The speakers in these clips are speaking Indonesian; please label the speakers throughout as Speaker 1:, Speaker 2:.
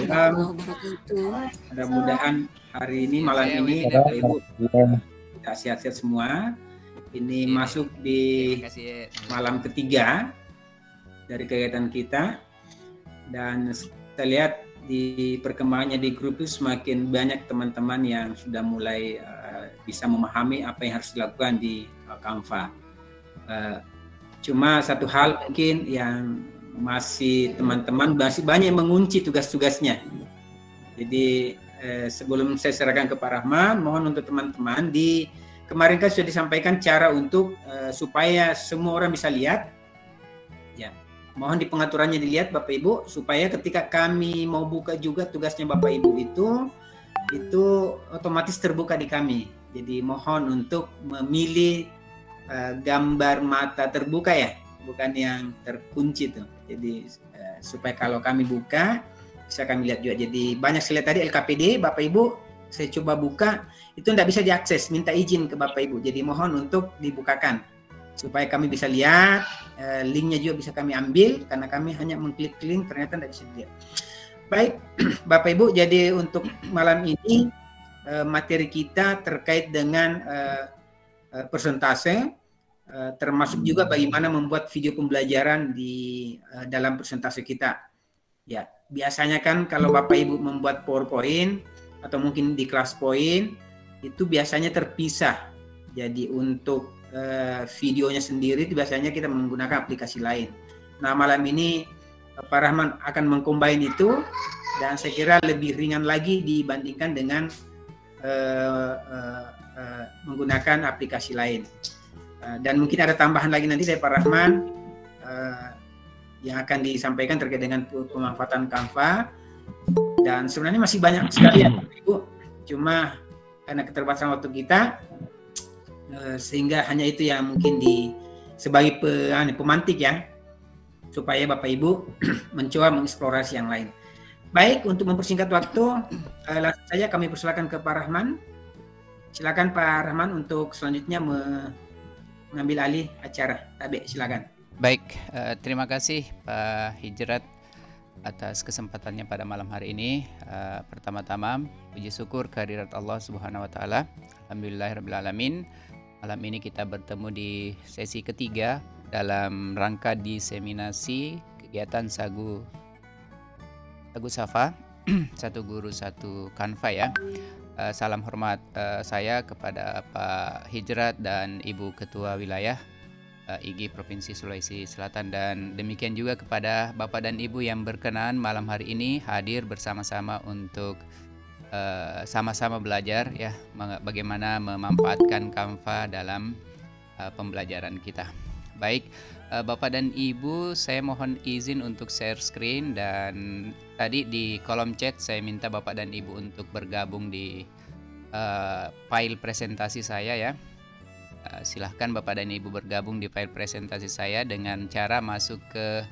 Speaker 1: warahmatullahi wabarakatuh.
Speaker 2: Mudah-mudahan hari ini, malam ini, Bapak Ibu kita sehat-sehat semua. Ini masuk di malam ketiga dari kegiatan kita, dan saya lihat di perkembangannya di grup itu semakin banyak teman-teman yang sudah mulai bisa memahami apa yang harus dilakukan di Canva. Cuma satu hal mungkin yang masih teman-teman masih banyak yang mengunci tugas-tugasnya. Jadi sebelum saya serahkan ke Pak Rahman, mohon untuk teman-teman kemarin kan sudah disampaikan cara untuk supaya semua orang bisa lihat. Ya, mohon di pengaturannya dilihat Bapak Ibu supaya ketika kami mau buka juga tugasnya Bapak Ibu itu otomatis terbuka di kami. Jadi mohon untuk memilih gambar mata terbuka ya, bukan yang terkunci tuh. Jadi supaya kalau kami buka bisa kami lihat juga. Jadi banyak saya lihat tadi LKPD Bapak Ibu saya coba buka itu tidak bisa diakses, minta izin ke Bapak Ibu. Jadi mohon untuk dibukakan supaya kami bisa lihat, linknya juga bisa kami ambil karena kami hanya mengklik link ternyata tidak bisa dilihat. Baik Bapak Ibu, jadi untuk malam ini materi kita terkait dengan persentase, termasuk juga bagaimana membuat video pembelajaran di dalam persentase kita. Ya, biasanya kan kalau Bapak Ibu membuat PowerPoint atau mungkin di kelas point itu biasanya terpisah. Jadi untuk videonya sendiri itu biasanya kita menggunakan aplikasi lain. Nah, malam ini Pak Rahman akan mengcombine itu dan saya kira lebih ringan lagi dibandingkan dengan menggunakan aplikasi lain. Dan mungkin ada tambahan lagi nanti dari Pak Rahman yang akan disampaikan terkait dengan pemanfaatan Canva. Dan sebenarnya masih banyak sekali ya Ibu, cuma karena keterbatasan waktu kita sehingga hanya itu yang mungkin sebagai pemantik ya, supaya Bapak Ibu mencoba mengeksplorasi yang lain. Baik, untuk mempersingkat waktu langsung saja kami persilakan ke Pak Rahman. Silakan Pak Rahman untuk selanjutnya mengambil alih acara. Tabe, silakan.
Speaker 3: Baik, terima kasih Pak Hijrat atas kesempatannya pada malam hari ini. Pertama-tama puji syukur kehadirat Allah Subhanahu wa taala. Alhamdulillahirabbil alamin. Malam ini kita bertemu di sesi ketiga dalam rangka diseminasi kegiatan Sagu Safa satu guru satu Canva ya. Salam hormat saya kepada Pak Hijrat dan Ibu Ketua Wilayah IG Provinsi Sulawesi Selatan, dan demikian juga kepada Bapak dan Ibu yang berkenan malam hari ini hadir bersama-sama untuk sama-sama belajar ya bagaimana memanfaatkan Canva dalam pembelajaran kita. Baik, Bapak dan Ibu, saya mohon izin untuk share screen, dan tadi di kolom chat saya minta Bapak dan Ibu untuk bergabung di file presentasi saya ya. Silahkan Bapak dan Ibu bergabung di file presentasi saya dengan cara masuk ke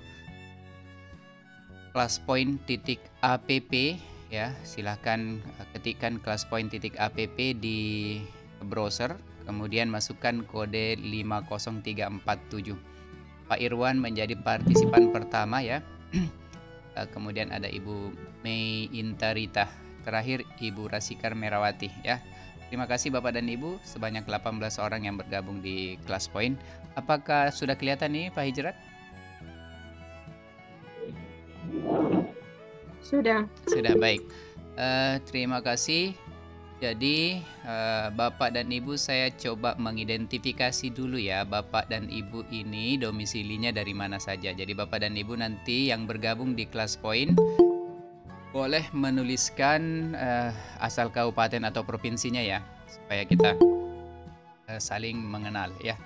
Speaker 3: classpoint.app ya. Silahkan ketikkan classpoint.app di browser, kemudian masukkan kode 50347. Pak Irwan menjadi partisipan pertama ya. Kemudian ada Ibu Mei Intarita, terakhir Ibu Rasikar Merawati ya. Terima kasih Bapak dan Ibu, sebanyak 18 orang yang bergabung di Classpoint. Apakah sudah kelihatan nih Pak Hijrat?
Speaker 1: Sudah.
Speaker 3: Sudah, baik. Terima kasih. Jadi Bapak dan Ibu, saya coba mengidentifikasi dulu ya Bapak dan Ibu ini domisilinya dari mana saja. Jadi Bapak dan Ibu nanti yang bergabung di Classpoint boleh menuliskan asal kabupaten atau provinsinya ya, supaya kita saling mengenal ya.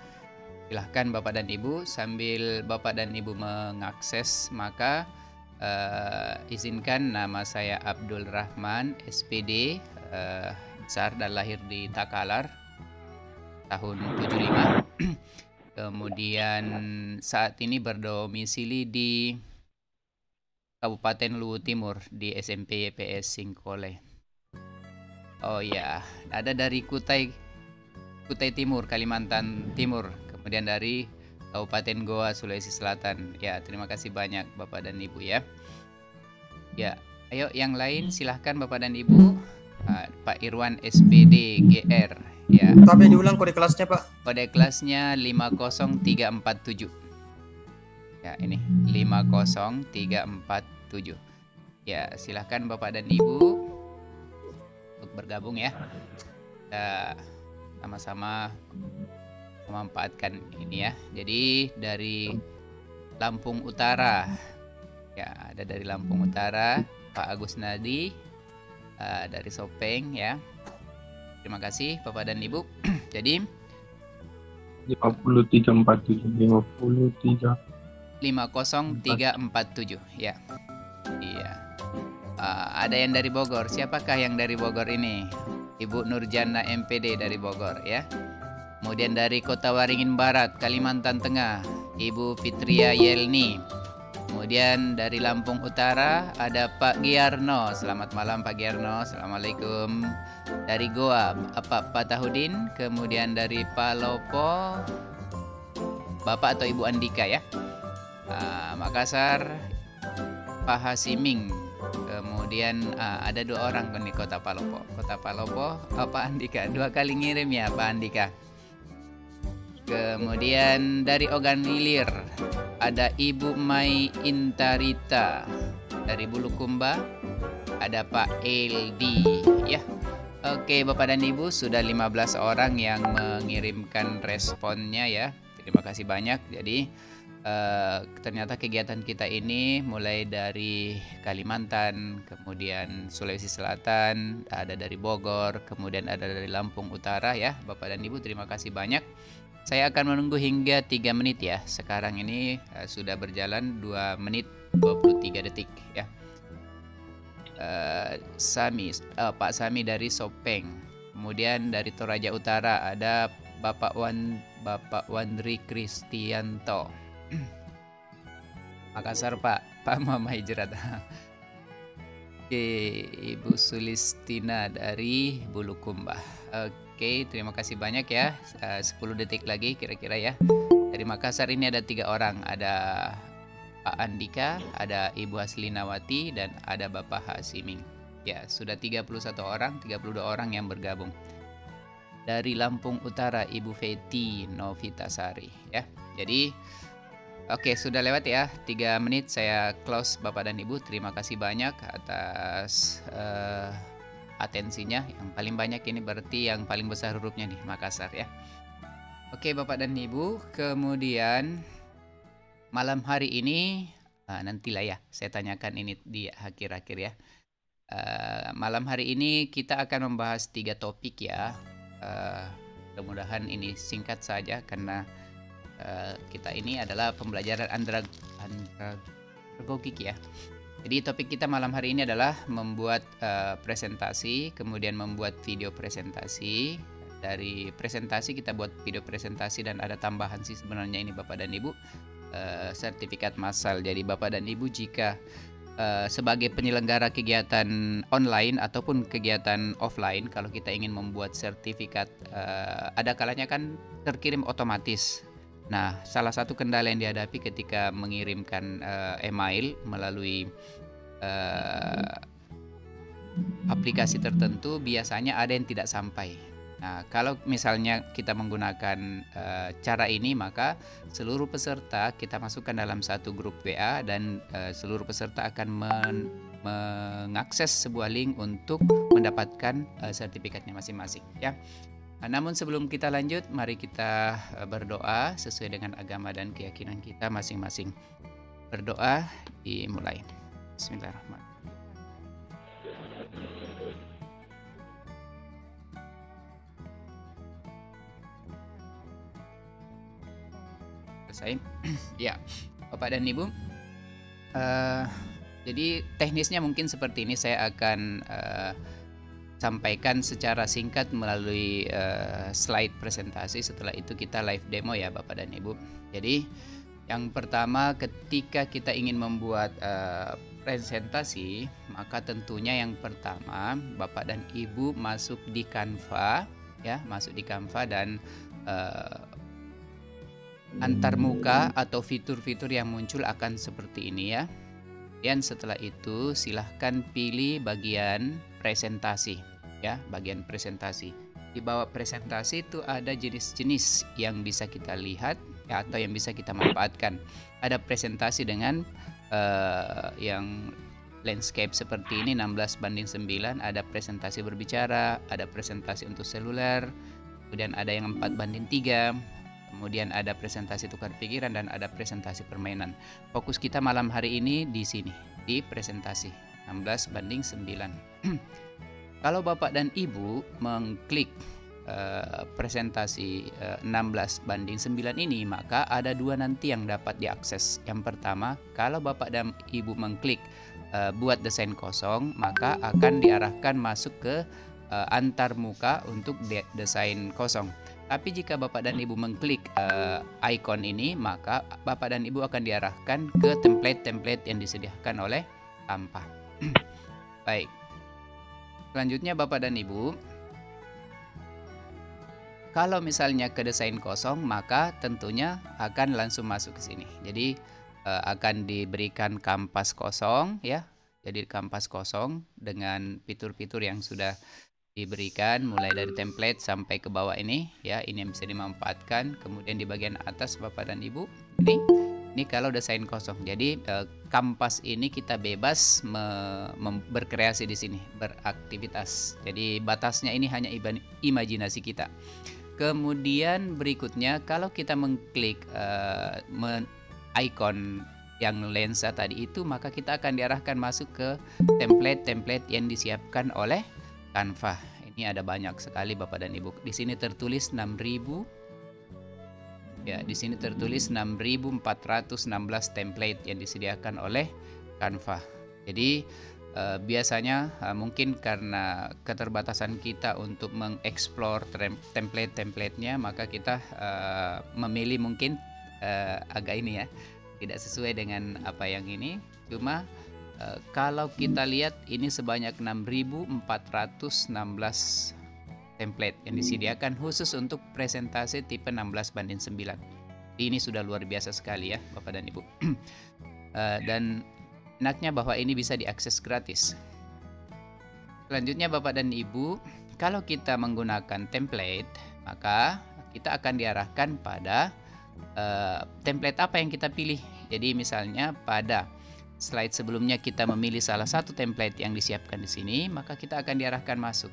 Speaker 3: Silahkan Bapak dan Ibu, sambil Bapak dan Ibu mengakses maka izinkan nama saya Abdul Rahman, SPD, besar dan lahir di Takalar tahun 75. Kemudian saat ini berdomisili di Kabupaten Luwu Timur di SMP YPS Singkole. Oh ya, ada dari Kutai Timur, Kalimantan Timur, kemudian dari Kabupaten Goa, Sulawesi Selatan. Ya, terima kasih banyak Bapak dan Ibu ya. Ya, Ayo yang lain silahkan Bapak dan Ibu. Pak Irwan SPD GR ya.
Speaker 1: Tapi diulang kode kelasnya Pak.
Speaker 3: Kode kelasnya 50347. Ya ini 50347. Ya silahkan Bapak dan Ibu untuk bergabung ya. Kita sama-sama memanfaatkan ini ya. Jadi dari Lampung Utara ya, ada dari Lampung Utara Pak Agus Nadi, dari Sopeng ya. Terima kasih Bapak dan Ibu. Jadi 50347 ya. Iya. Ada yang dari Bogor. Siapakah yang dari Bogor ini? Ibu Nurjana MPD dari Bogor ya. Kemudian dari Kota Waringin Barat, Kalimantan Tengah, Ibu Fitria Yelni. Kemudian dari Lampung Utara ada Pak Giarno. Selamat malam Pak Giarno. Assalamualaikum. Dari Goa Pak Patahudin. Kemudian dari Palopo Bapak atau Ibu Andika ya. Makassar Pak Hasiming. Kemudian ada 2 orang di Kota Palopo. Kota Palopo Pak Andika. 2 kali ngirim ya Pak Andika. Kemudian dari Ogan Ilir ada Ibu Mai Intarita. Dari Bulukumba ada Pak Eldi ya. Oke Bapak dan Ibu, sudah 15 orang yang mengirimkan responnya ya. Terima kasih banyak. Jadi ternyata kegiatan kita ini mulai dari Kalimantan, kemudian Sulawesi Selatan, ada dari Bogor, kemudian ada dari Lampung Utara ya. Bapak dan Ibu terima kasih banyak. Saya akan menunggu hingga 3 menit ya. Sekarang ini sudah berjalan 2 menit 23 detik ya. Pak Sami dari Sopeng. Kemudian dari Toraja Utara ada Bapak Wandri Kristianto. Makassar Pak Mama Hijrat. Oke, Ibu Sulistina dari Bulukumba. Oke, terima kasih banyak ya. 10 detik lagi kira-kira ya. Dari Makassar ini ada 3 orang. Ada Pak Andika, ada Ibu Haslinawati, dan ada Bapak Hasiming. Ya, sudah 31 orang, 32 orang yang bergabung. Dari Lampung Utara Ibu Feti Novitasari ya. Jadi oke, sudah lewat ya 3 menit, saya close Bapak dan Ibu. Terima kasih banyak atas atensinya. Yang paling banyak ini berarti yang paling besar hurufnya nih, Makassar ya. Oke Bapak dan Ibu, kemudian malam hari ini nantilah ya saya tanyakan ini di akhir-akhir ya. Malam hari ini kita akan membahas 3 topik ya. Mudah-mudahan ini singkat saja karena kita ini adalah pembelajaran andragogik ya. Jadi topik kita malam hari ini adalah membuat presentasi, kemudian membuat video presentasi. Dari presentasi kita buat video presentasi dan ada tambahan sih sebenarnya ini Bapak dan Ibu, sertifikat massal. Jadi Bapak dan Ibu jika sebagai penyelenggara kegiatan online ataupun kegiatan offline, kalau kita ingin membuat sertifikat, ada kalanya kan terkirim otomatis. Nah, salah satu kendala yang dihadapi ketika mengirimkan email melalui aplikasi tertentu, biasanya ada yang tidak sampai. Nah, kalau misalnya kita menggunakan cara ini, maka seluruh peserta kita masukkan dalam satu grup WA dan seluruh peserta akan mengakses sebuah link untuk mendapatkan sertifikatnya masing-masing ya. Namun sebelum kita lanjut, mari kita berdoa sesuai dengan agama dan keyakinan kita masing-masing. Berdoa dimulai. Bismillahirrahmanirrahim. Selesai. Ya, Bapak dan Ibu. Jadi teknisnya mungkin seperti ini, saya akan sampaikan secara singkat melalui slide presentasi. Setelah itu kita live demo ya Bapak dan Ibu. Jadi yang pertama, ketika kita ingin membuat presentasi, maka tentunya yang pertama Bapak dan Ibu masuk di Canva ya, masuk di Canva dan antarmuka atau fitur-fitur yang muncul akan seperti ini ya. Dan setelah itu silahkan pilih bagian presentasi ya, bagian presentasi. Di bawah presentasi itu ada jenis-jenis yang bisa kita lihat ya, atau yang bisa kita manfaatkan. Ada presentasi dengan yang landscape seperti ini 16:9, ada presentasi berbicara, ada presentasi untuk seluler, kemudian ada yang 4:3, kemudian ada presentasi tukar pikiran, dan ada presentasi permainan. Fokus kita malam hari ini di sini, di presentasi 16:9. Kalau Bapak dan Ibu mengklik presentasi 16:9 ini, maka ada dua nanti yang dapat diakses. Yang pertama, kalau Bapak dan Ibu mengklik buat desain kosong, maka akan diarahkan masuk ke antar muka untuk desain kosong. Tapi jika Bapak dan Ibu mengklik icon ini, maka Bapak dan Ibu akan diarahkan ke template-template yang disediakan oleh Canva. Baik. Selanjutnya Bapak dan Ibu, kalau misalnya ke desain kosong, maka tentunya akan langsung masuk ke sini. Jadi akan diberikan kanvas kosong ya. Jadi kanvas kosong dengan fitur-fitur yang sudah diberikan mulai dari template sampai ke bawah ini ya, ini yang bisa dimanfaatkan. Kemudian di bagian atas Bapak dan Ibu, ini kalau desain kosong. Jadi kanvas ini kita bebas berkreasi di sini, beraktivitas. Jadi batasnya ini hanya imajinasi kita. Kemudian berikutnya, kalau kita mengklik icon yang lensa tadi itu, maka kita akan diarahkan masuk ke template-template yang disiapkan oleh Canva. Ini ada banyak sekali Bapak dan Ibu. Di sini tertulis 6.000 ya, di sini tertulis 6.416 template yang disediakan oleh Canva. Jadi biasanya mungkin karena keterbatasan kita untuk mengeksplor template-templatenya, maka kita memilih mungkin agak ini ya, tidak sesuai dengan apa yang ini. Cuma kalau kita lihat ini sebanyak 6.416 template yang disediakan khusus untuk presentasi tipe 16:9. Ini sudah luar biasa sekali ya Bapak dan Ibu. Dan enaknya bahwa ini bisa diakses gratis. Selanjutnya Bapak dan Ibu, kalau kita menggunakan template, maka kita akan diarahkan pada template apa yang kita pilih. Jadi misalnya pada slide sebelumnya kita memilih salah satu template yang disiapkan di sini, maka kita akan diarahkan masuk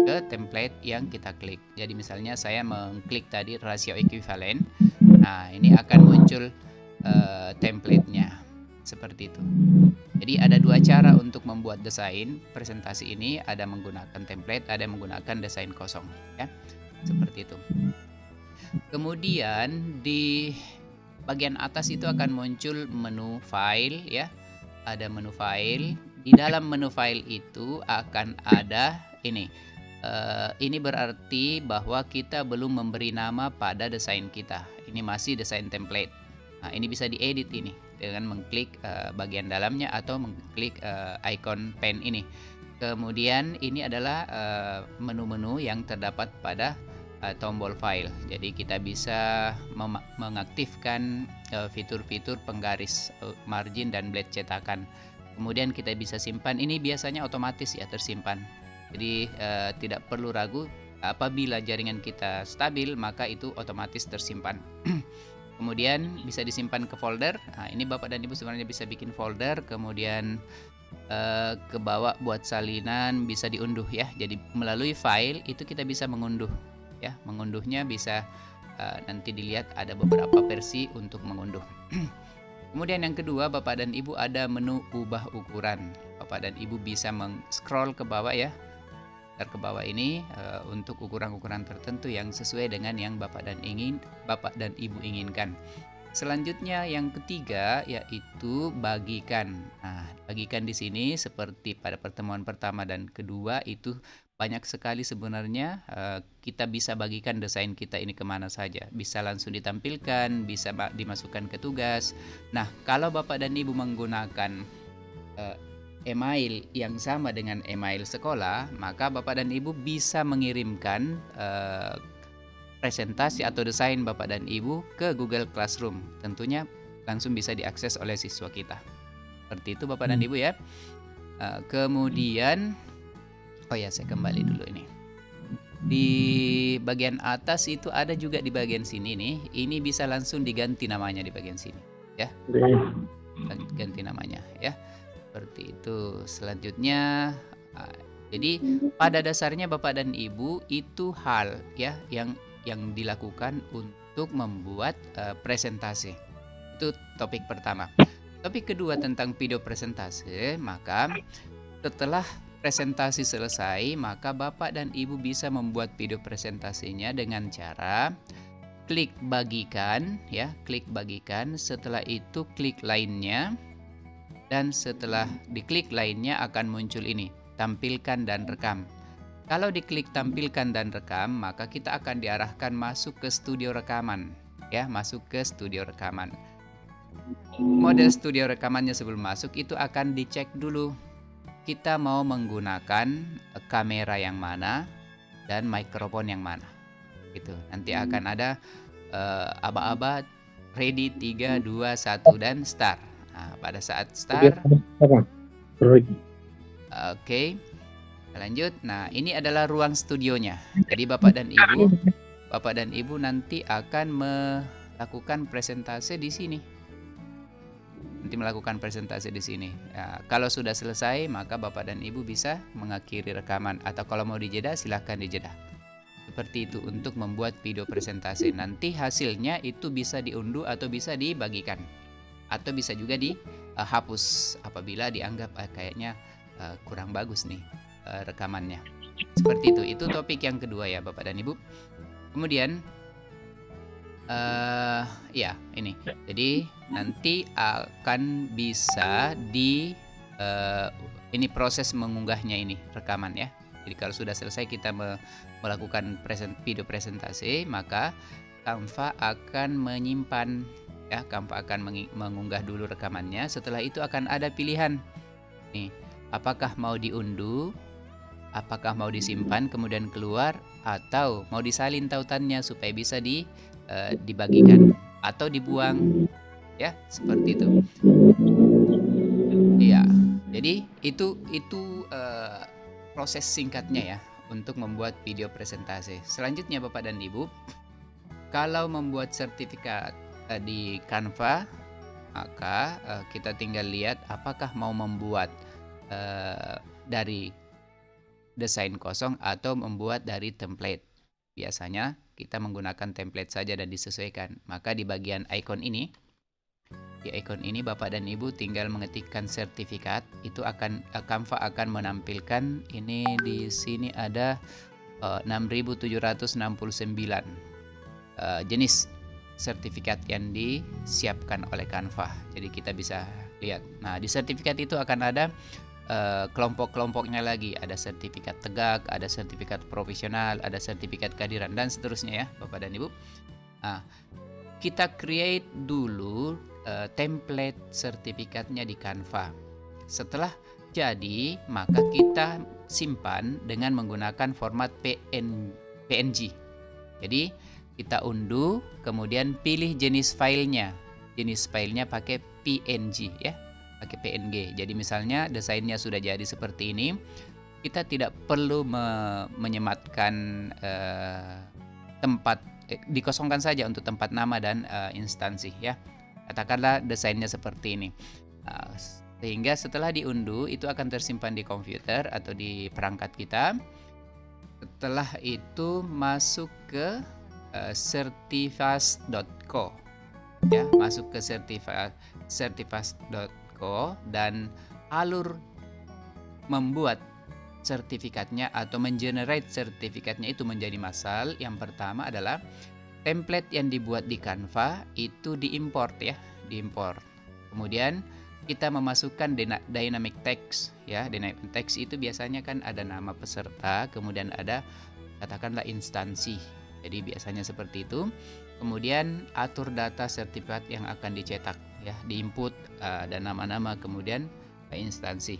Speaker 3: ke template yang kita klik. Jadi misalnya saya mengklik tadi rasio ekuivalen. Nah, ini akan muncul templatenya seperti itu. Jadi ada dua cara untuk membuat desain presentasi ini, ada menggunakan template, ada menggunakan desain kosong ya. Seperti itu. Kemudian di bagian atas itu akan muncul menu file ya. Ada menu file. Di dalam menu file itu akan ada ini. Ini berarti bahwa kita belum memberi nama pada desain kita. Ini masih desain template. Nah, ini bisa diedit ini dengan mengklik bagian dalamnya atau mengklik icon pen ini. Kemudian ini adalah menu-menu yang terdapat pada tombol file. Jadi kita bisa mengaktifkan fitur-fitur penggaris margin dan blade cetakan. Kemudian kita bisa simpan. Ini biasanya otomatis ya tersimpan. Jadi tidak perlu ragu, apabila jaringan kita stabil maka itu otomatis tersimpan. Kemudian bisa disimpan ke folder. Nah, ini Bapak dan Ibu sebenarnya bisa bikin folder, kemudian ke bawah buat salinan bisa diunduh ya. Jadi melalui file itu kita bisa mengunduh ya. Mengunduhnya bisa nanti dilihat ada beberapa versi untuk mengunduh. Kemudian yang kedua Bapak dan Ibu ada menu ubah ukuran. Bapak dan Ibu bisa scroll ke bawah ya. Ke bawah ini untuk ukuran-ukuran tertentu yang sesuai dengan yang Bapak dan Ibu inginkan. Selanjutnya yang ketiga yaitu bagikan. Nah, bagikan di sini seperti pada pertemuan pertama dan kedua itu banyak sekali sebenarnya. Kita bisa bagikan desain kita ini kemana saja. Bisa langsung ditampilkan, bisa dimasukkan ke tugas. Nah, kalau Bapak dan Ibu menggunakan email yang sama dengan email sekolah, maka Bapak dan Ibu bisa mengirimkan presentasi atau desain Bapak dan Ibu ke Google Classroom. Tentunya langsung bisa diakses oleh siswa kita. Seperti itu Bapak dan Ibu ya. Kemudian, oh ya saya kembali dulu ini. Di bagian atas itu ada juga di bagian sini nih. Ini bisa langsung diganti namanya di bagian sini ya. Ganti namanya ya. Seperti itu. Selanjutnya, jadi pada dasarnya Bapak dan Ibu itu hal ya yang dilakukan untuk membuat presentasi. Itu topik pertama. Topik kedua tentang video presentasi, maka setelah presentasi selesai, maka Bapak dan Ibu bisa membuat video presentasinya dengan cara klik bagikan ya, klik bagikan, setelah itu klik lainnya, dan setelah diklik lainnya akan muncul ini, tampilkan dan rekam. Kalau diklik tampilkan dan rekam, maka kita akan diarahkan masuk ke studio rekaman ya, masuk ke studio rekaman. Model studio rekamannya sebelum masuk itu akan dicek dulu. Kita mau menggunakan kamera yang mana dan mikrofon yang mana. Gitu. Nanti akan ada aba-aba ready 3 2 1 dan start. Nah, pada saat start, oke, lanjut. Nah, ini adalah ruang studionya. Jadi Bapak dan Ibu nanti akan melakukan presentasi di sini. Ya, kalau sudah selesai, maka Bapak dan Ibu bisa mengakhiri rekaman, atau kalau mau dijeda silahkan dijeda. Seperti itu untuk membuat video presentasi. Nanti hasilnya itu bisa diunduh atau bisa dibagikan, atau bisa juga dihapus apabila dianggap kayaknya kurang bagus nih rekamannya. Seperti itu. Itu topik yang kedua ya Bapak dan Ibu. Kemudian ya ini. Jadi nanti akan bisa ini proses mengunggahnya ini rekaman ya. Jadi kalau sudah selesai kita melakukan video presentasi, maka Canva akan menyimpan ya, Canva akan mengunggah dulu rekamannya. Setelah itu akan ada pilihan nih, apakah mau diunduh, apakah mau disimpan kemudian keluar, atau mau disalin tautannya supaya bisa dibagikan atau dibuang ya, seperti itu. Iya. Jadi itu proses singkatnya ya untuk membuat video presentasi. Selanjutnya Bapak dan Ibu, kalau membuat sertifikat di Canva, maka kita tinggal lihat apakah mau membuat dari desain kosong atau membuat dari template. Biasanya kita menggunakan template saja dan disesuaikan. Maka di bagian icon ini, Bapak dan Ibu tinggal mengetikkan sertifikat. Itu akan Canva akan menampilkan ini di sini ada 6.769 jenis sertifikat yang disiapkan oleh Canva. Jadi kita bisa lihat. Nah, di sertifikat itu akan ada kelompok-kelompoknya lagi. Ada sertifikat tegak, ada sertifikat profesional, ada sertifikat kehadiran, dan seterusnya ya Bapak dan Ibu. Nah, kita create dulu template sertifikatnya di Canva. Setelah jadi, maka kita simpan dengan menggunakan format PNG. Jadi kita unduh, kemudian pilih jenis filenya. Jenis filenya pakai PNG ya, pakai PNG. Jadi misalnya desainnya sudah jadi seperti ini, kita tidak perlu menyematkan tempat, dikosongkan saja untuk tempat nama dan instansi ya. Katakanlah desainnya seperti ini. Sehingga setelah diunduh itu akan tersimpan di komputer atau di perangkat kita. Setelah itu masuk ke certifast.co ya, masuk ke certifast.co, dan alur membuat sertifikatnya atau mengenerate sertifikatnya itu menjadi masal. Yang pertama adalah template yang dibuat di Canva itu diimport ya, diimport. Kemudian kita memasukkan dynamic text ya. Dynamic text itu biasanya kan ada nama peserta, kemudian ada katakanlah instansi. Jadi biasanya seperti itu. Kemudian atur data sertifikat yang akan dicetak ya, diinput dan nama-nama, kemudian instansi.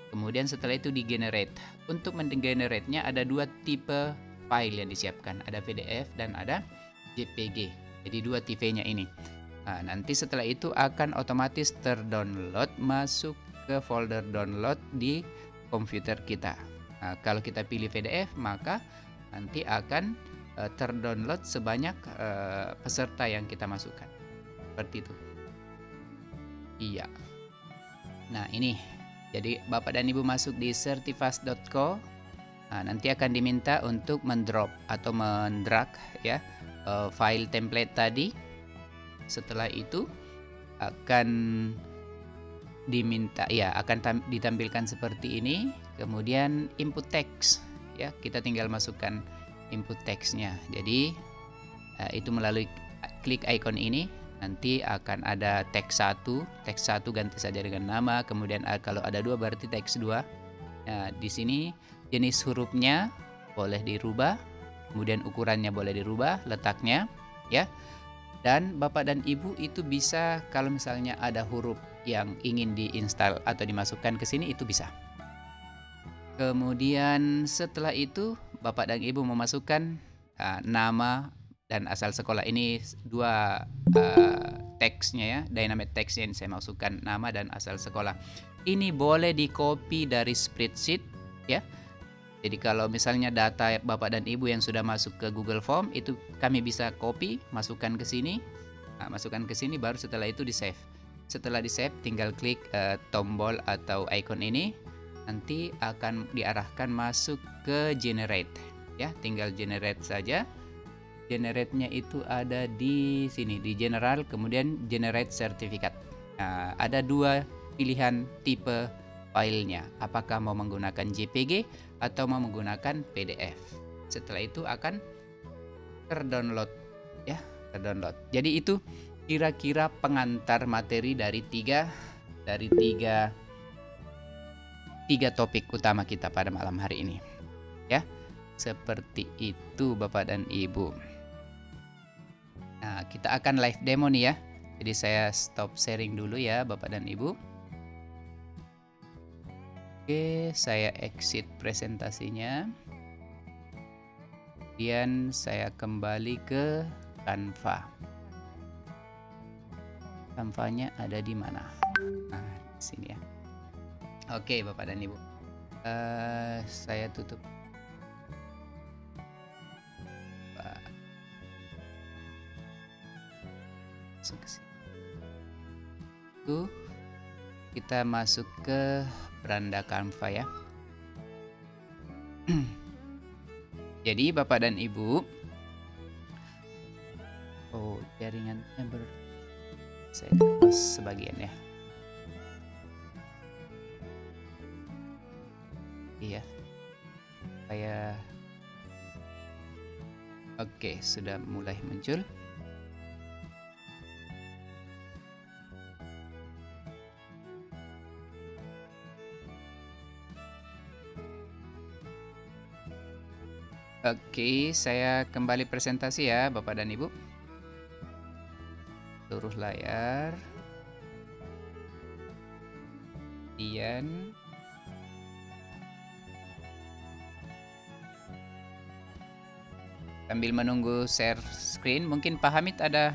Speaker 3: Kemudian setelah itu di-generate. Untuk men-generate-nya ada dua tipe file yang disiapkan, ada PDF dan ada JPG. Jadi dua tipenya ini. Nah, nanti setelah itu akan otomatis terdownload masuk ke folder download di komputer kita. Nah, kalau kita pilih PDF, maka nanti akan terdownload sebanyak peserta yang kita masukkan. Seperti itu. Iya. Nah, ini. Jadi Bapak dan Ibu masuk di certifast.co. Nah, nanti akan diminta untuk mendrop atau mendrag ya file template tadi. Setelah itu akan diminta akan ditampilkan seperti ini. Kemudian input text ya, kita tinggal masukkan input text-nya. Jadi itu melalui klik icon ini nanti akan ada teks 1 ganti saja dengan nama, kemudian kalau ada 2 berarti teks 2. Nah, di sini jenis hurufnya boleh dirubah, kemudian ukurannya boleh dirubah, letaknya ya. Dan Bapak dan Ibu itu bisa kalau misalnya ada huruf yang ingin diinstal atau dimasukkan ke sini itu bisa. Kemudian setelah itu Bapak dan Ibu memasukkan nama dan asal sekolah. Ini 2 teksnya ya, dynamic text yang saya masukkan, nama dan asal sekolah. Ini boleh di copy dari spreadsheet ya. Jadi kalau misalnya data Bapak dan Ibu yang sudah masuk ke Google Form itu kami bisa copy, masukkan ke sini. Nah, masukkan ke sini baru setelah itu di save. Setelah di save tinggal klik tombol atau icon ini, nanti akan diarahkan masuk ke generate ya, tinggal generate saja. Generate-nya itu ada di sini di general, kemudian generate certificate. Nah, ada 2 pilihan tipe filenya, apakah mau menggunakan JPG atau mau menggunakan PDF. Setelah itu akan terdownload ya, terdownload. Jadi itu kira-kira pengantar materi dari tiga topik utama kita pada malam hari ini ya. Seperti itu Bapak dan Ibu. Nah, kita akan live demo nih ya. Jadi saya stop sharing dulu ya Bapak dan Ibu. Oke, saya exit presentasinya. Kemudian saya kembali ke Canva. Canva-nya ada di mana? Nah, di sini ya. Oke, Bapak dan Ibu. Saya tutup. Itu kita masuk ke beranda Canva ya. Jadi Bapak dan Ibu, jaringannya saya terus sebagian ya. Iya. Oke, sudah mulai muncul. Oke, saya kembali presentasi ya Bapak dan Ibu. Seluruh layar. Kemudian sambil menunggu share screen, mungkin Pak Hamid ada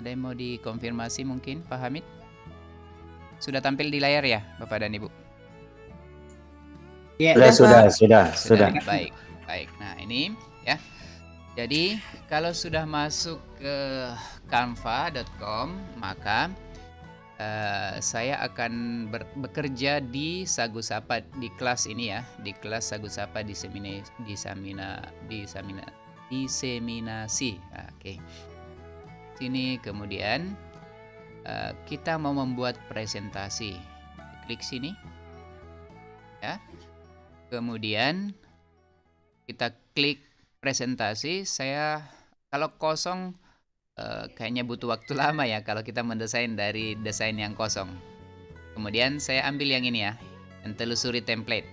Speaker 3: yang mau dikonfirmasi mungkin Pak Hamid? Sudah tampil di layar ya Bapak dan Ibu?
Speaker 2: Ya,
Speaker 4: Sudah.
Speaker 3: Baik. Nah, ini ya. Jadi, kalau sudah masuk ke canva.com, maka saya akan bekerja di Sagu Sapa di kelas ini ya, di kelas Sagu Sapa diseminasi. Oke. Sini kemudian kita mau membuat presentasi. Klik sini. Ya. Kemudian kita klik presentasi. Saya kalau kosong kayaknya butuh waktu lama ya kalau kita mendesain dari desain yang kosong. Kemudian saya ambil yang ini ya, yang telusuri template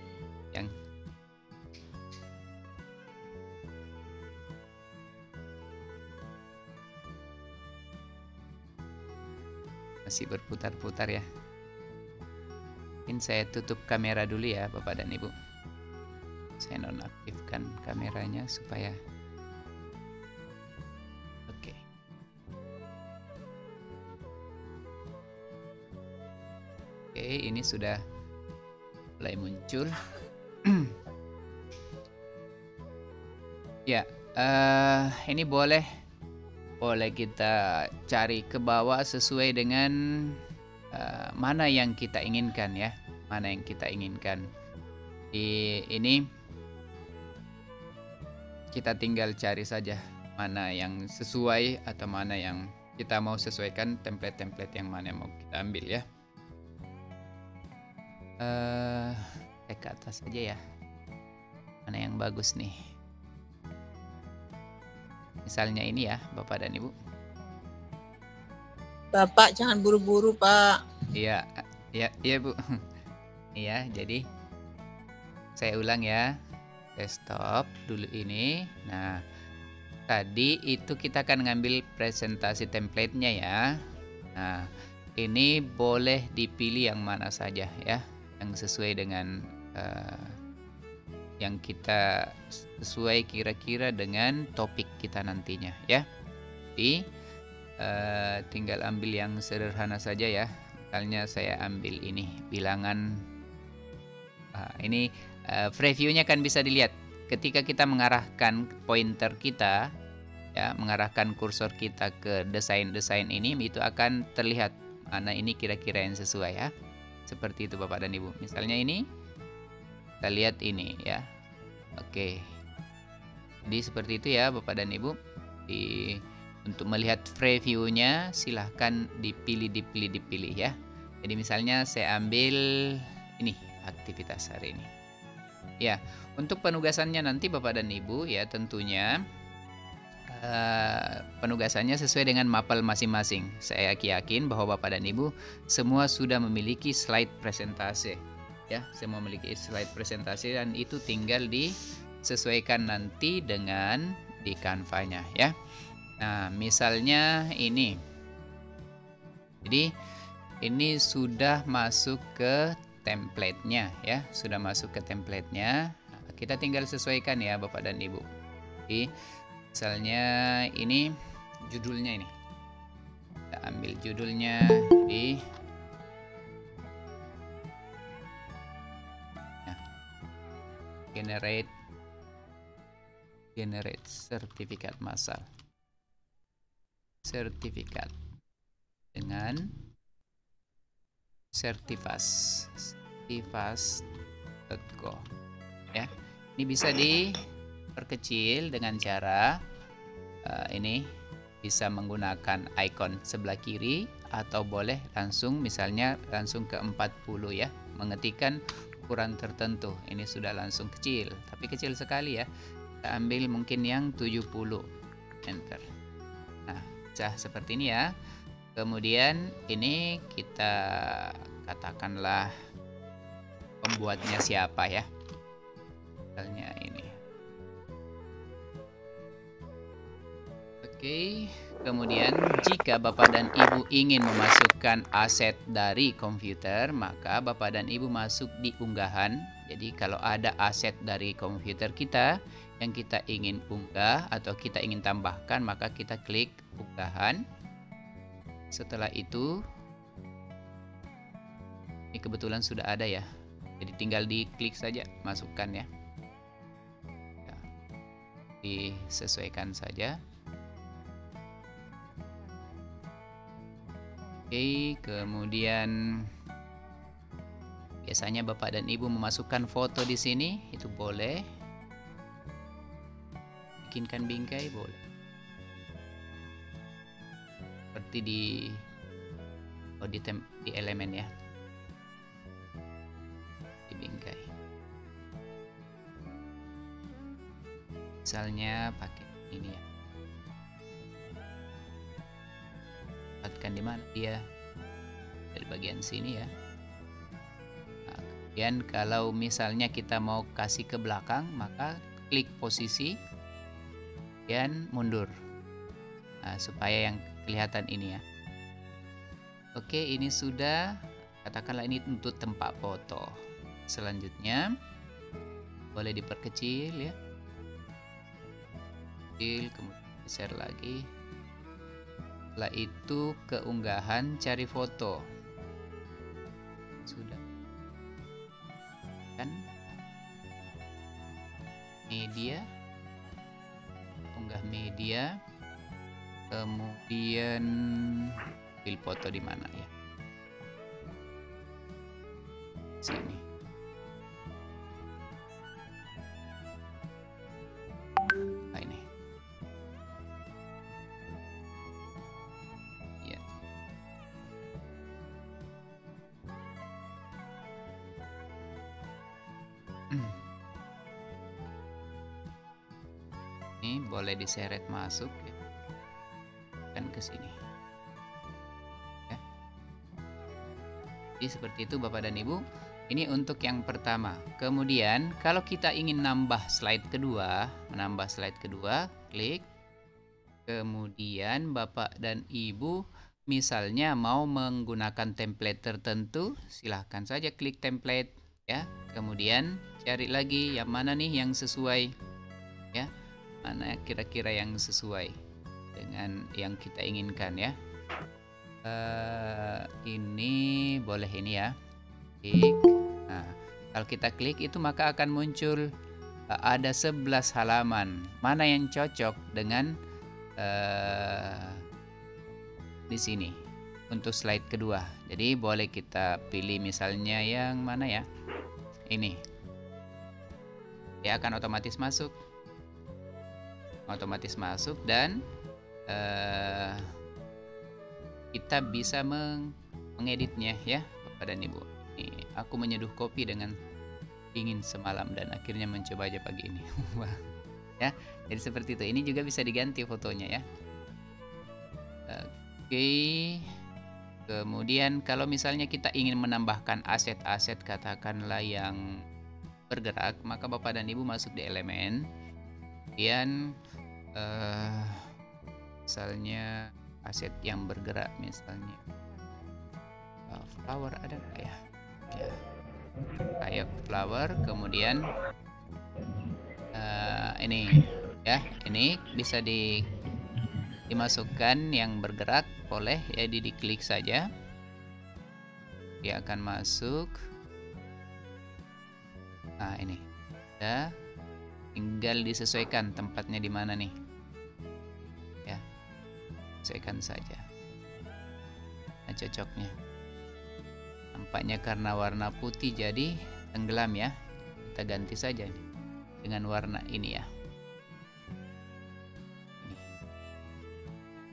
Speaker 3: yang masih berputar-putar ya. Mungkin saya tutup kamera dulu ya Bapak dan Ibu. Saya nonaktifkan kameranya supaya Oke, ini sudah mulai muncul. Ya, ini boleh kita cari ke bawah sesuai dengan mana yang kita inginkan ya, mana yang kita inginkan. Di ini kita tinggal cari saja mana yang sesuai atau mana yang kita mau sesuaikan, template-template yang mana yang mau kita ambil ya. Ke atas saja ya, mana yang bagus nih. Misalnya ini ya, Bapak dan Ibu.
Speaker 4: Bapak jangan buru-buru, Pak.
Speaker 3: Iya, iya Bu. Iya, jadi saya ulang ya. Saya stop dulu ini. Nah, tadi itu kita akan ngambil presentasi template-nya ya. Nah, ini boleh dipilih yang mana saja ya, yang sesuai dengan yang kita sesuai kira-kira dengan topik kita nantinya ya. Jadi tinggal ambil yang sederhana saja ya. Misalnya saya ambil ini bilangan. Ini previewnya kan bisa dilihat ketika kita mengarahkan pointer kita ya, mengarahkan kursor kita ke desain-desain ini, itu akan terlihat mana ini kira-kira yang sesuai ya. Seperti itu Bapak dan Ibu. Misalnya ini kita lihat ini ya. Oke. Jadi seperti itu ya Bapak dan Ibu. Untuk melihat previewnya silahkan dipilih ya. Jadi misalnya saya ambil ini aktivitas hari ini. Ya, untuk penugasannya nanti Bapak dan Ibu ya tentunya penugasannya sesuai dengan mapel masing-masing. Saya yakin bahwa Bapak dan Ibu semua sudah memiliki slide presentasi. Ya, semua memiliki slide presentasi dan itu tinggal disesuaikan nanti dengan di Canva-nya ya. Nah, misalnya ini. Jadi ini sudah masuk ke template-nya ya, sudah masuk ke template-nya. Nah, kita tinggal sesuaikan ya Bapak dan Ibu. Jadi misalnya ini judulnya ini. Kita ambil judulnya di generate sertifikat massal. Sertifikat dengan Certifas.co ya. Ini bisa diperkecil dengan cara ini bisa menggunakan icon sebelah kiri atau boleh langsung misalnya langsung ke 40 ya, mengetikkan ukuran tertentu. Ini sudah langsung kecil, tapi kecil sekali ya. Kita ambil mungkin yang 70, enter. Nah, seperti ini ya. Kemudian ini kita katakanlah pembuatnya siapa ya. Misalnya ini. Oke, kemudian jika Bapak dan Ibu ingin memasukkan aset dari komputer, maka Bapak dan Ibu masuk di unggahan. Jadi kalau ada aset dari komputer kita yang kita ingin unggah atau kita ingin tambahkan, maka kita klik unggahan. Setelah itu, ini kebetulan sudah ada ya. Jadi tinggal diklik saja, masukkan ya. Disesuaikan saja. Oke, kemudian biasanya Bapak dan Ibu memasukkan foto di sini, itu boleh. Bikinkan bingkai boleh. Seperti di elemen ya. Di bingkai. Misalnya pakai ini ya. Di mana dia dari bagian sini ya. Nah, kemudian kalau misalnya kita mau kasih ke belakang, maka klik posisi dan mundur. Nah, supaya yang kelihatan ini ya. Oke, ini sudah, katakanlah ini untuk tempat foto. Selanjutnya boleh diperkecil ya. Kecil, kemudian share lagi. Setelah itu keunggahan cari foto. sudah kan media, unggah media, kemudian file foto di mana ya, sini. Nah, ini ya. Ini boleh diseret masuk ya, kan ke sini ya. Jadi seperti itu Bapak dan Ibu. Ini untuk yang pertama. Kemudian kalau kita ingin menambah slide kedua, klik. Kemudian Bapak dan Ibu misalnya mau menggunakan template tertentu, silahkan saja klik template ya. Kemudian cari lagi yang mana nih yang sesuai ya. Mana kira-kira yang sesuai dengan yang kita inginkan ya. Ini boleh ini ya. Klik. Nah, kalau kita klik itu maka akan muncul ada 11 halaman. Mana yang cocok dengan di sini untuk slide kedua. Jadi boleh kita pilih misalnya yang mana ya? Ini. Dia akan otomatis masuk. Dan kita bisa mengeditnya ya Bapak dan Ibu. Nih, aku menyeduh kopi dengan dingin semalam dan akhirnya mencoba aja pagi ini. Ya, jadi seperti itu. Ini juga bisa diganti fotonya ya. Oke. Kemudian kalau misalnya kita ingin menambahkan aset-aset katakanlah yang bergerak, maka Bapak dan Ibu masuk di elemen. Kemudian misalnya aset yang bergerak misalnya flower ada nggak ya? Ya, kayak flower. Kemudian ini ya, ini bisa dimasukkan yang bergerak, boleh ya, diklik saja dia akan masuk. Nah ini ya, tinggal disesuaikan tempatnya di mana nih ya, sesuaikan saja. Nah cocoknya nampaknya karena warna putih jadi tenggelam ya, kita ganti saja nih dengan warna ini ya.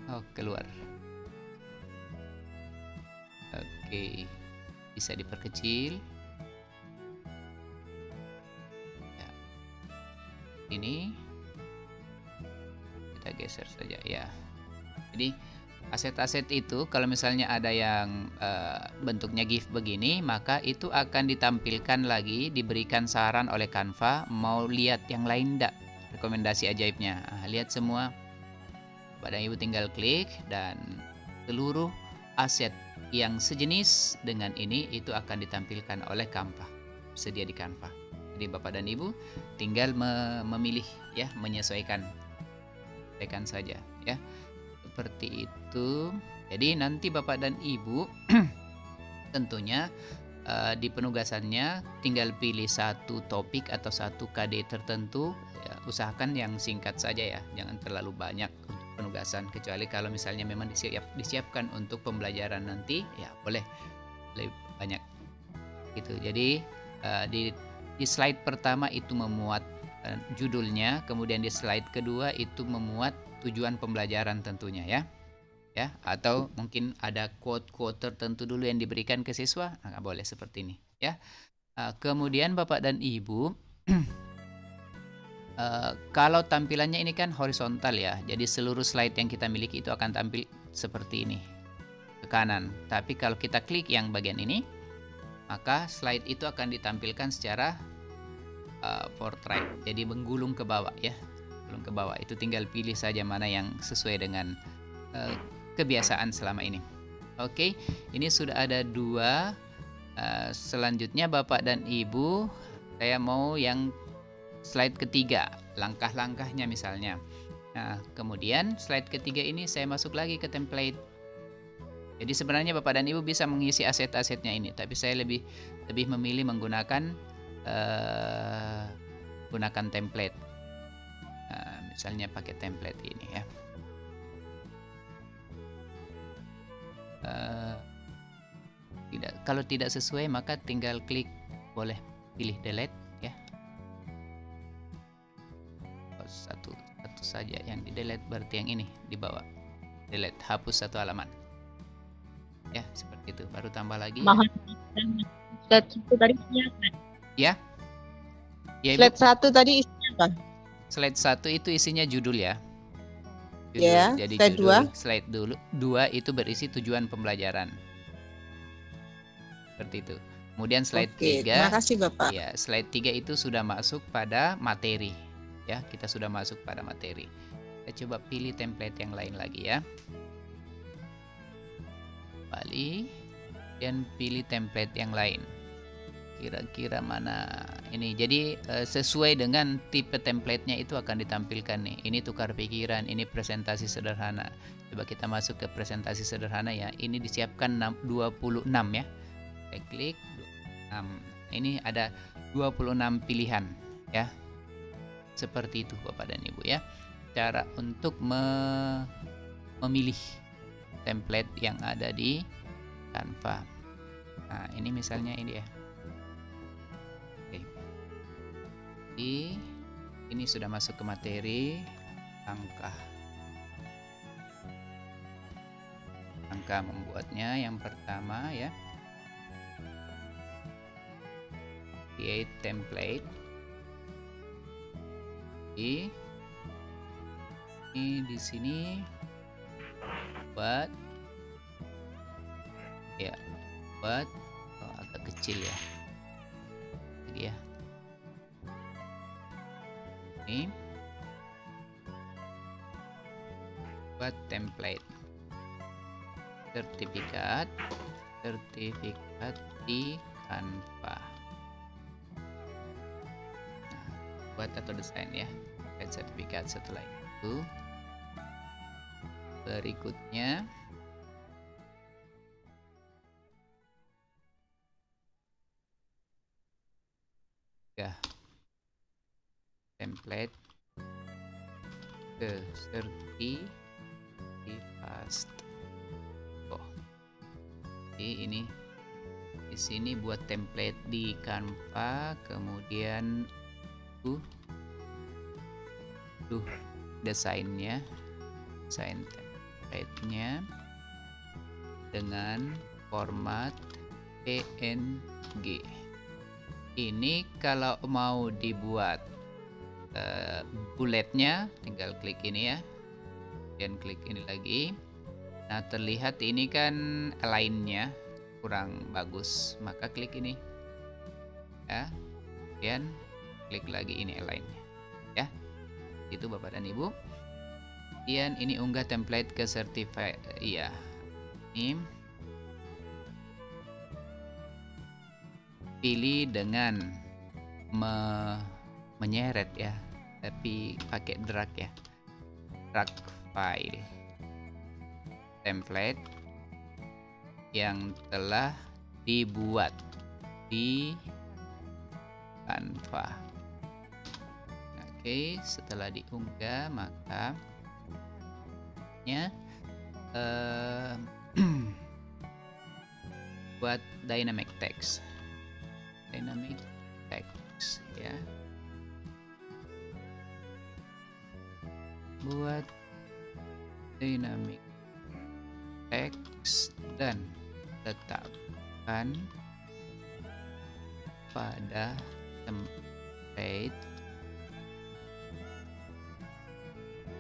Speaker 3: Oh keluar. Oke, bisa diperkecil ya. Ini kita geser saja ya. Jadi aset-aset itu kalau misalnya ada yang bentuknya GIF begini, maka itu akan ditampilkan lagi, diberikan saran oleh Canva, mau lihat yang lain enggak, rekomendasi ajaibnya. Nah, lihat semua. Pada Ibu tinggal klik dan seluruh aset yang sejenis dengan ini itu akan ditampilkan oleh Canva, sedia di Canva. Jadi Bapak dan Ibu tinggal memilih ya, menyesuaikan saja ya. Seperti itu. Jadi nanti Bapak dan Ibu tentunya di penugasannya tinggal pilih satu topik atau satu KD tertentu ya, usahakan yang singkat saja ya, jangan terlalu banyak untuk penugasan, kecuali kalau misalnya memang disiapkan untuk pembelajaran nanti ya boleh lebih banyak gitu. Jadi di slide pertama itu memuat judulnya, kemudian di slide kedua itu memuat tujuan pembelajaran tentunya ya, atau mungkin ada quote-quote tertentu dulu yang diberikan ke siswa. Nah, boleh seperti ini ya. Kemudian Bapak dan Ibu kalau tampilannya ini kan horizontal ya, jadi seluruh slide yang kita miliki itu akan tampil seperti ini ke kanan. Tapi kalau kita klik yang bagian ini, maka slide itu akan ditampilkan secara portrait, jadi menggulung ke bawah ya, gulung ke bawah. Itu tinggal pilih saja mana yang sesuai dengan kebiasaan selama ini. Oke, ini sudah ada dua. Selanjutnya Bapak dan Ibu, saya mau yang slide ketiga, langkah-langkahnya misalnya. Nah, kemudian slide ketiga ini saya masuk lagi ke template. Jadi sebenarnya Bapak dan Ibu bisa mengisi aset-asetnya ini, tapi saya lebih memilih menggunakan gunakan template. Misalnya pakai template ini ya. Kalau tidak sesuai maka tinggal klik, boleh pilih delete ya. Satu saja yang di delete, berarti yang ini di bawah. Delete, hapus satu halaman. Ya, seperti itu. Baru tambah lagi.
Speaker 4: Mohon slide 1 tadi isinya apa?
Speaker 3: Ya. Ya,
Speaker 4: Slide 1 tadi isinya apa?
Speaker 3: Slide 1 itu isinya judul ya. Judul.
Speaker 4: Ya,
Speaker 3: Jadi
Speaker 4: slide
Speaker 3: judul
Speaker 4: 2.
Speaker 3: slide dulu 2 itu berisi tujuan pembelajaran. Seperti itu. Kemudian slide 3.
Speaker 4: Terima kasih Bapak.
Speaker 3: Ya, slide 3 itu sudah masuk pada materi. Ya, kita sudah masuk pada materi. Kita coba pilih template yang lain lagi ya. Kembali dan pilih template yang lain. Kira-kira mana ini? Jadi sesuai dengan tipe templatenya itu akan ditampilkan nih. Ini tukar pikiran, ini presentasi sederhana. Coba kita masuk ke presentasi sederhana ya. Ini disiapkan 26 ya. Saya klik 26. Ini ada 26 pilihan ya. Seperti itu Bapak dan Ibu ya. Cara untuk memilih template yang ada di Canva. Nah, ini misalnya ini ya. Oke. Ini sudah masuk ke materi langkah membuatnya. Yang pertama ya, create template. Ini di sini buat agak kecil ya. Jadi ya. Ini buat template sertifikat di Canva. Nah, buat atau desain ya. Sertifikat. Setelah itu berikutnya ya, template ke sertifikat. Ini di sini buat template di Canva, kemudian desain template-nya dengan format PNG. Ini kalau mau dibuat bulletnya tinggal klik ini ya, dan klik ini lagi. Nah, terlihat ini kan align-nya kurang bagus, maka klik ini ya, dan klik lagi ini align-nya ya. Itu Bapak dan Ibu. Kemudian ini unggah template ke certified iya. Ini pilih dengan menyeret ya, tapi pakai drag ya. Drag file template yang telah dibuat di Canva. Oke, setelah diunggah maka buat dynamic text ya. Buat dynamic text dan letakkan pada template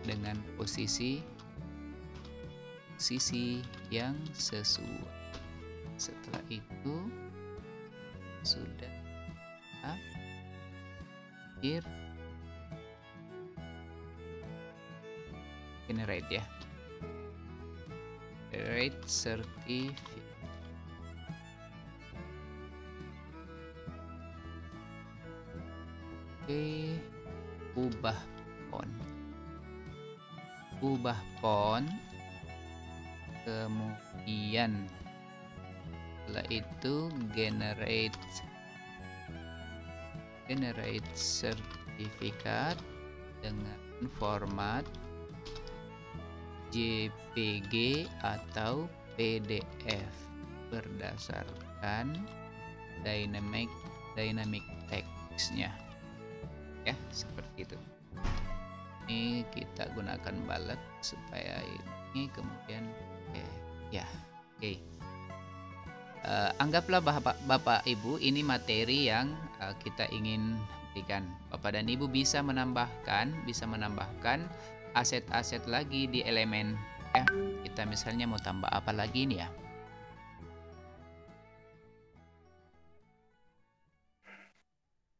Speaker 3: dengan posisi yang sesuai. Setelah itu sudah generate ya, generate certificate. Oke, ubah font Kemudian setelah itu generate sertifikat dengan format JPG atau PDF berdasarkan dynamic text-nya ya, seperti itu. Ini kita gunakan bullet supaya ini kemudian oke. Anggaplah Bapak Ibu ini materi yang kita ingin berikan. Bapak dan Ibu bisa menambahkan aset-aset lagi di elemen ya. Kita misalnya mau tambah apa lagi nih ya?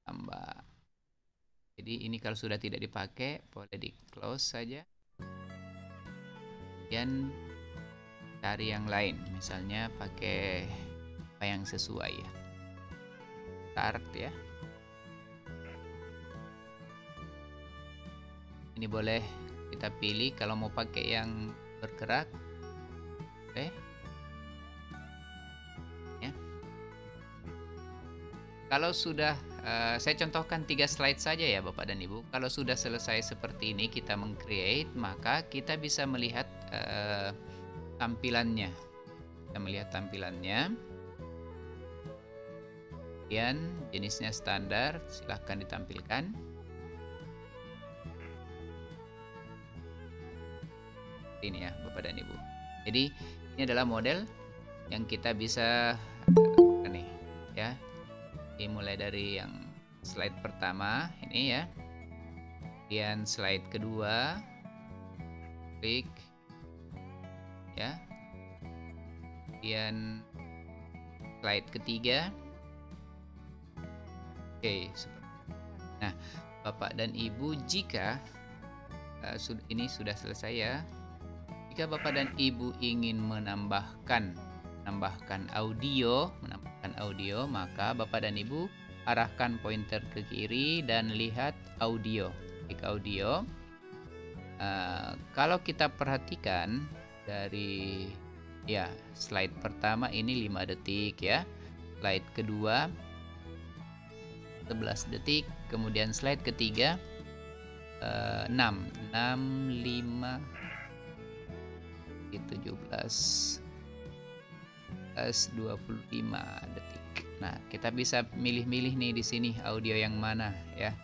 Speaker 3: Tambah. Jadi ini kalau sudah tidak dipakai boleh di close saja. Kemudian cari yang lain, misalnya pakai apa yang sesuai ya. Start ya. Ini boleh kita pilih kalau mau pakai yang bergerak. Oke. Ya. Kalau sudah saya contohkan 3 slide saja ya Bapak dan Ibu. Kalau sudah selesai seperti ini kita meng-create, maka kita bisa melihat tampilannya. Kita melihat tampilannya. Kemudian jenisnya standar, silahkan ditampilkan. Ini ya Bapak dan Ibu. Jadi ini adalah model yang kita bisa nih ya. Ini mulai dari yang slide pertama ini ya. Kemudian slide kedua, klik ya. Kemudian slide ketiga. Oke, nah Bapak dan Ibu, jika ini sudah selesai ya. Jika Bapak dan Ibu ingin menambahkan audio, maka Bapak dan Ibu arahkan pointer ke kiri dan lihat audio. Klik audio. Kalau kita perhatikan dari ya slide pertama ini 5 detik ya. Slide kedua 11 detik, kemudian slide ketiga 6 5 17 25 detik. Nah, kita bisa milih-milih nih di sini audio yang mana ya.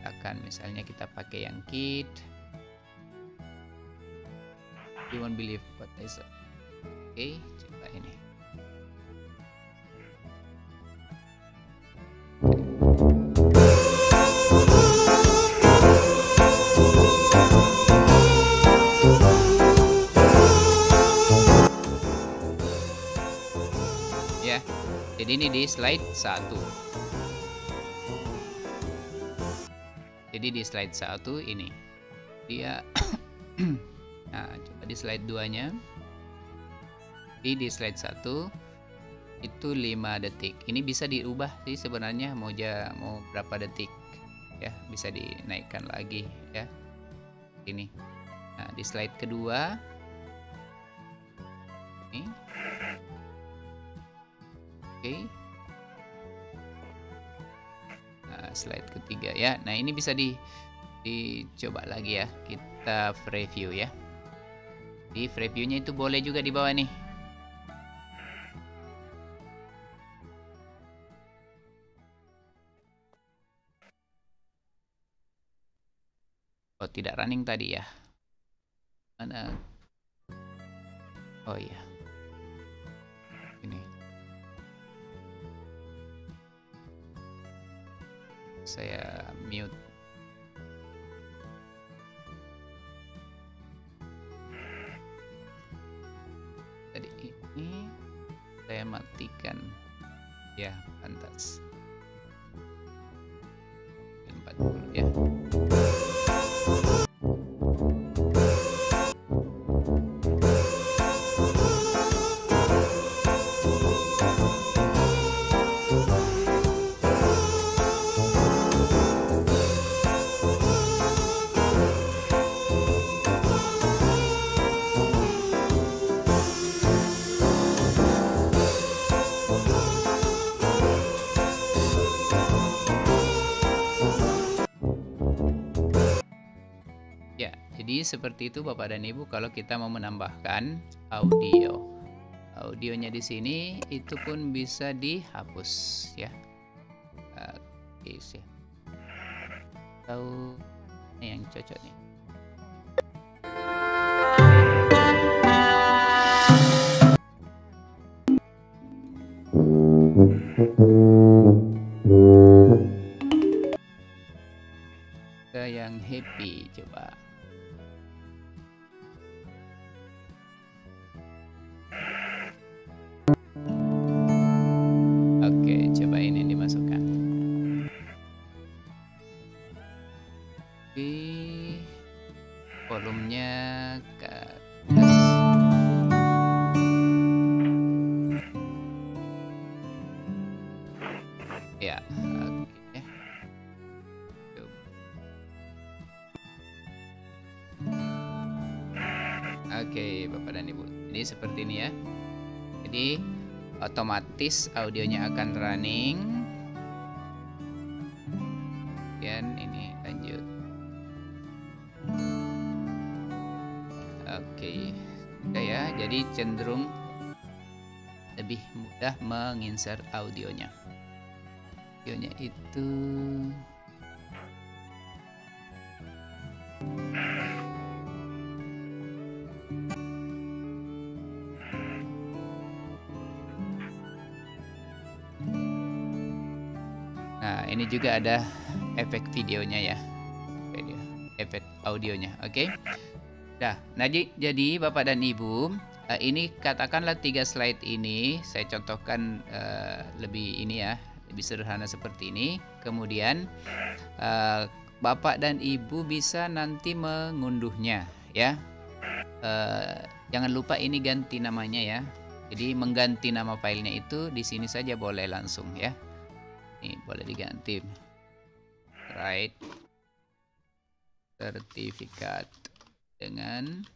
Speaker 3: Akan misalnya kita pakai yang kit. You won't believe what I said. Oke, coba ini. Ya, jadi ini di slide 1. Jadi di slide 1 ini dia nah, coba di slide 2-nya. Di slide 1 itu 5 detik. Ini bisa diubah sih sebenarnya mau berapa detik ya, bisa dinaikkan lagi ya. Ini. Nah, di slide kedua ini. Oke. Nah, slide ketiga ya. Nah, ini bisa dicoba lagi ya. Kita preview ya. Di previewnya itu boleh juga di bawah nih. Oh, tidak running tadi ya. Mana? Oh iya. Ini. Saya mute. Tadi ini saya matikan. Ya, pantas. 40 ya. Jadi seperti itu Bapak dan Ibu kalau kita mau menambahkan audio. Audionya di sini itu pun bisa dihapus ya. Oke sih. Tahu ini yang cocok nih. Ke yang happy coba. Oke, coba ini dimasukkan. Oke, volumenya ke atas. Ya, oke. Oke, Bapak dan Ibu. Jadi seperti ini ya. Jadi otomatis audionya akan running. Kemudian ini lanjut. Oke. Udah ya, jadi cenderung lebih mudah menginsert audionya. Audionya itu nah, ini juga ada efek videonya ya. Efek audionya. Oke. Nah, jadi Bapak dan Ibu, ini katakanlah 3 slide ini saya contohkan lebih ini ya, lebih sederhana seperti ini. Kemudian Bapak dan Ibu bisa nanti mengunduhnya ya. Jangan lupa ini ganti namanya ya. Jadi mengganti nama filenya itu di sini saja boleh langsung ya. Ini boleh diganti. Right. Sertifikat dengan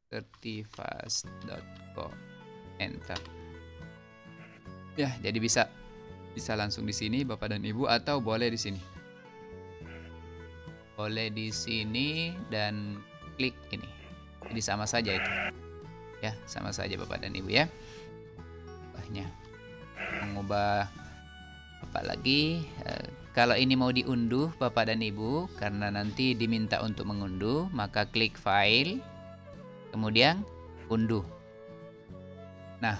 Speaker 3: certifast.co. Enter. Ya, jadi bisa langsung di sini Bapak dan Ibu atau boleh di sini. Boleh di sini dan klik ini. Jadi sama saja itu. Ya, sama saja Bapak dan Ibu ya. Ubahnya. Mengubah apa lagi? Kalau ini mau diunduh Bapak dan Ibu, karena nanti diminta untuk mengunduh, maka klik file, kemudian unduh. Nah,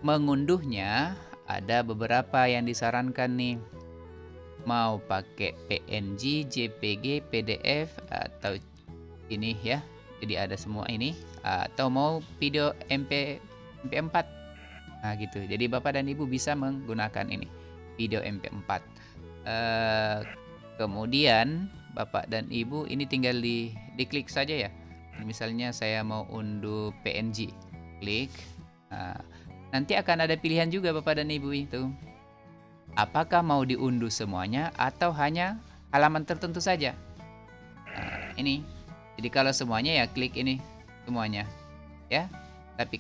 Speaker 3: mengunduhnya ada beberapa yang disarankan nih. Mau pakai PNG, JPG, PDF atau ini ya. Jadi ada semua ini, atau mau video MP4. Nah, gitu. Jadi Bapak dan Ibu bisa menggunakan ini, video MP4. Kemudian Bapak dan Ibu ini tinggal diklik saja ya. Misalnya saya mau unduh PNG, klik. Nah, nanti akan ada pilihan juga Bapak dan Ibu itu. Apakah mau diunduh semuanya atau hanya halaman tertentu saja? Nah, ini. Jadi kalau semuanya ya klik ini semuanya, ya. Tapi